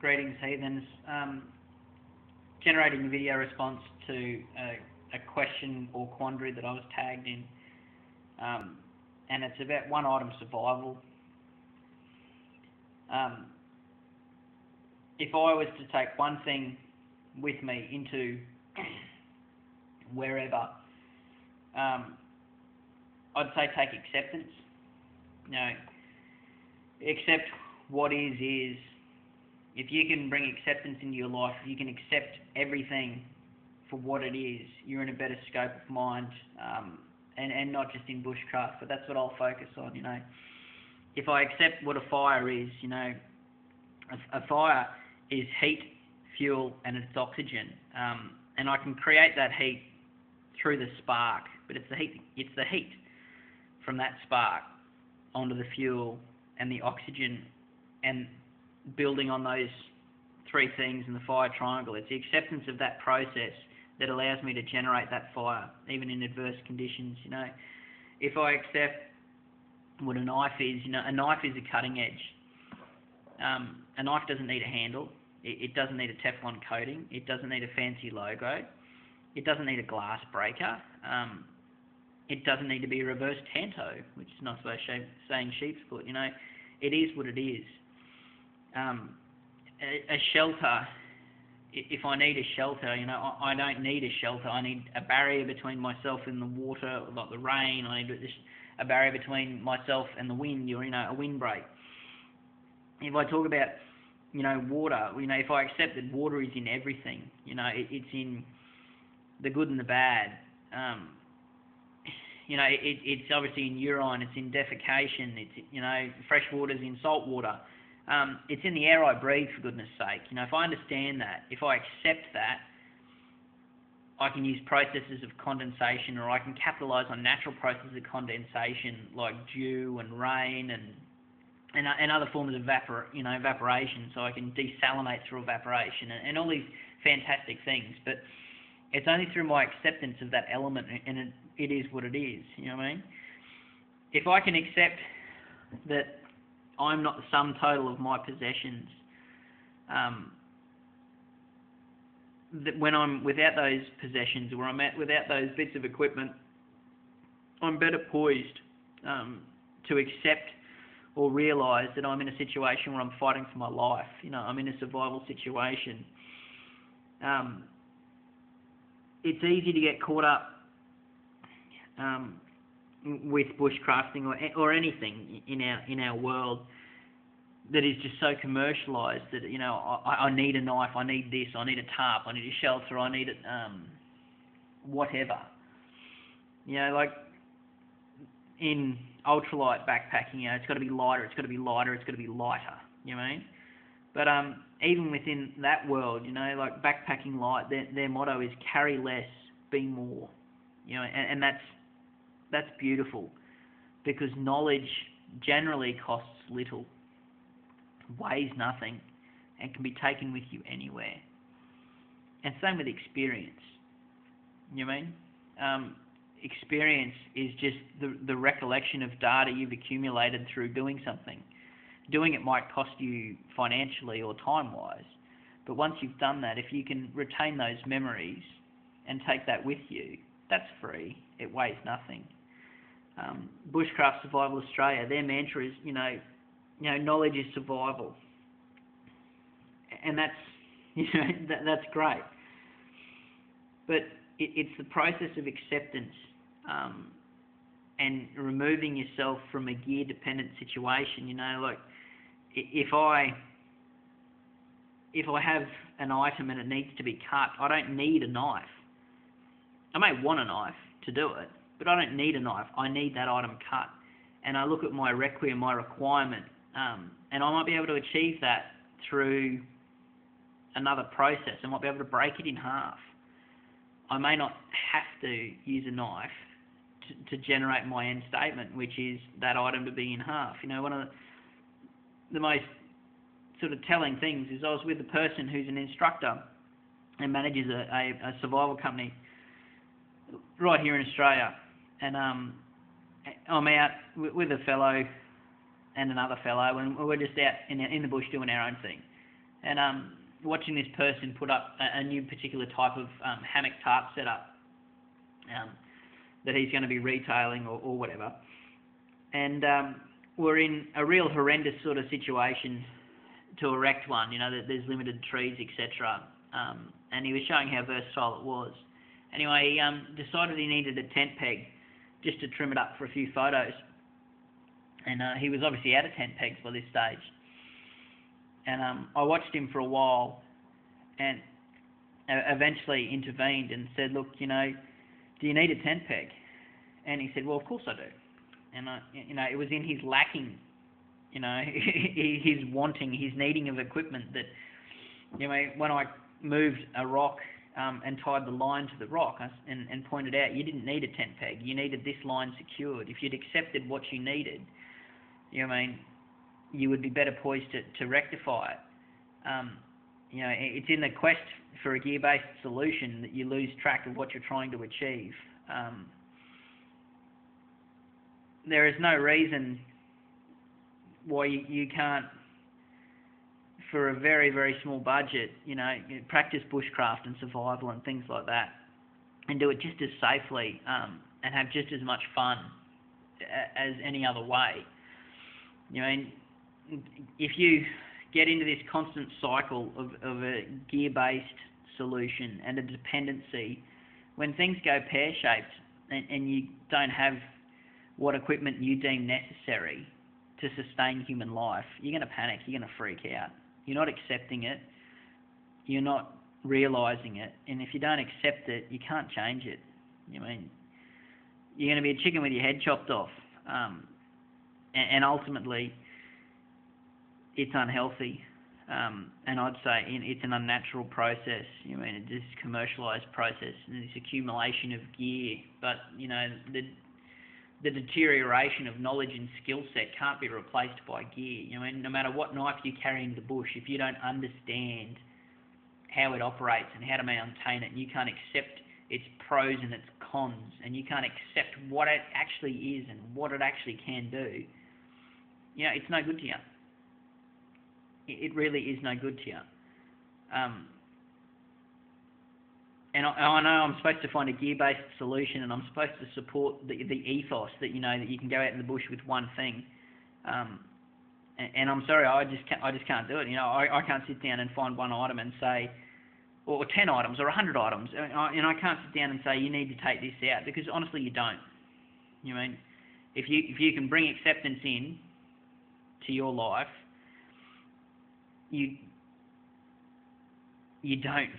Greetings, heathens. Generating a video response to a question or quandary that I was tagged in, and it's about one item survival. If I was to take one thing with me into wherever, I'd say take acceptance. You know, accept what is. If you can bring acceptance into your life, if you can accept everything for what it is, you're in a better scope of mind, and not just in bushcraft, but that's what I'll focus on, you know. If I accept what a fire is, you know, a fire is heat, fuel, and it's oxygen, and I can create that heat through the spark, but it's the heat from that spark onto the fuel and the oxygen, and building on those three things in the fire triangle. It's the acceptance of that process that allows me to generate that fire, even in adverse conditions. You know, if I accept what a knife is, you know, a knife is a cutting edge. A knife doesn't need a handle. It doesn't need a Teflon coating. It doesn't need a fancy logo. It doesn't need a glass breaker. It doesn't need to be a reverse tanto, which is not supposed to saying sheep's foot. You know, it is what it is. A shelter, if I need a shelter, you know, I don't need a shelter. I need a barrier between myself and the water, like the rain. I need a barrier between myself and the wind, or, you know, a windbreak. If I talk about, you know, water, you know, if I accept that water is in everything, you know, it's in the good and the bad. You know, it's obviously in urine, it's in defecation, it's, you know, fresh water's in salt water. It's in the air I breathe, for goodness sake. You know, if I understand that, if I accept that, I can use processes of condensation, or I can capitalise on natural processes of condensation like dew and rain and other forms of evaporation. So I can desalinate through evaporation and all these fantastic things. But it's only through my acceptance of that element, and it is what it is. You know what I mean? If I can accept that I'm not the sum total of my possessions, that when I'm without those possessions, or I'm without those bits of equipment, I'm better poised to accept or realise that I'm in a situation where I'm fighting for my life. You know, I'm in a survival situation. It's easy to get caught up with bushcrafting or anything in our world that is just so commercialised that, you know, I need a knife, I need this, I need a tarp, I need a shelter, I need whatever. You know, like in ultralight backpacking, you know, it's got to be lighter, it's got to be lighter, it's got to be lighter. You know what I mean? But even within that world, you know, like backpacking light, their motto is carry less, be more. You know, and that's beautiful, because knowledge generally costs little, weighs nothing, and can be taken with you anywhere. And same with experience. You know what I mean? Experience is just the recollection of data you've accumulated through doing something. Doing it might cost you financially or time-wise, but once you've done that, if you can retain those memories and take that with you, that's free. It weighs nothing. Bushcraft Survival Australia, their mantra is, you know, knowledge is survival, and that's, you know, that's great. But it's the process of acceptance and removing yourself from a gear-dependent situation. You know, like if I have an item and it needs to be cut, I don't need a knife. I may want a knife to do it, but I don't need a knife. I need that item cut. And I look at my requiem, my requirement, and I might be able to achieve that through another process. I might be able to break it in half. I may not have to use a knife to generate my end statement, which is that item to be in half. You know, one of the most sort of telling things is I was with a person who's an instructor and manages a survival company right here in Australia, and I'm out with a fellow and another fellow, and we're just out in the bush doing our own thing. And watching this person put up a new particular type of hammock tarp setup that he's going to be retailing or whatever. And we're in a real horrendous sort of situation to erect one, that there's limited trees, etc. And he was showing how versatile it was. Anyway, he decided he needed a tent peg just to trim it up for a few photos. And he was obviously out of tent pegs by this stage. And I watched him for a while and eventually intervened and said, look, do you need a tent peg? And he said, well, of course I do. And it was in his lacking, his wanting, his needing of equipment that, when I moved a rock and tied the line to the rock and pointed out you didn't need a tent peg, you needed this line secured. If you'd accepted what you needed, you would be better poised to rectify it. It's in the quest for a gear-based solution that you lose track of what you're trying to achieve. There is no reason why you can't, for a very, very small budget, practice bushcraft and survival and things like that, and do it just as safely and have just as much fun as any other way. If you get into this constant cycle of a gear-based solution and a dependency, when things go pear-shaped and you don't have what equipment you deem necessary to sustain human life, you're going to panic, you're going to freak out. You're not accepting it, you're not realising it, and if you don't accept it, you can't change it. You're going to be a chicken with your head chopped off, and ultimately it's unhealthy, and I'd say it's an unnatural process. This commercialised process and this accumulation of gear, but the deterioration of knowledge and skill set can't be replaced by gear. No matter what knife you carry into the bush, if you don't understand how it operates and how to maintain it, and you can't accept its pros and its cons, and you can't accept what it actually is and what it actually can do, it's no good to you. It really is no good to you. And I know I'm supposed to find a gear-based solution, and I'm supposed to support the ethos that that you can go out in the bush with one thing. And I'm sorry, I just can't do it. I can't sit down and find one item and say, or 10 items or 100 items, and I can't sit down and say you need to take this out, because honestly you don't. If you can bring acceptance in to your life, you don't.